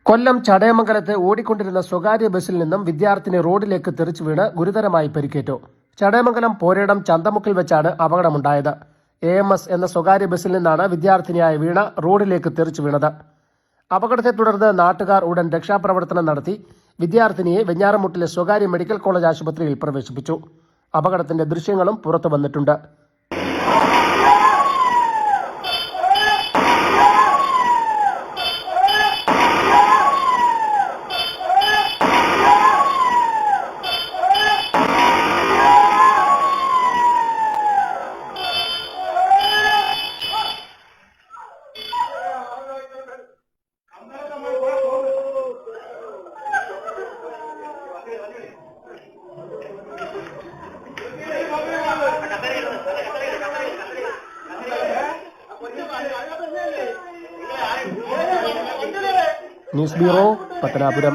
കൊല്ലം ചടയമംഗലത്ത് ഓടിക്കൊണ്ടിരുന്ന സ്വകാര്യ ബസ്സിൽ നിന്നും വിദ്യാർത്ഥിനി റോഡിലേക്ക് തെറിച്ചു വീണ് ഗുരുതരമായി പരിക്കേറ്റു. ചടയമംഗലം പോരേടം ചന്തമുക്കിൽ വെച്ചാണ് അപകടമുണ്ടായത്. AMS എന്ന സ്വകാര്യ ബസ്സിൽ നിന്നാണ് വിദ്യാർത്ഥിനിയായ വീണ റോഡിലേക്ക് തെറിച്ചു വീണത്. അപകടത്തെ തുടർന്ന് നാട്ടുകാർ ഉടൻ രക്ഷാപ്രവർത്തനം നടത്തി വിദ്യാർത്ഥിനിയെ വെഞ്ഞാറമൂട്ടിലെ സ്വകാര്യ മെഡിക്കൽ കോളേജ് ആശുപത്രിയിൽ പ്രവേശിപ്പിച്ചു. അപകടത്തിന്റെ ദൃശ്യങ്ങളും പുറത്തു വന്നിട്ടുണ്ട്. News bureau, Pathanapuram.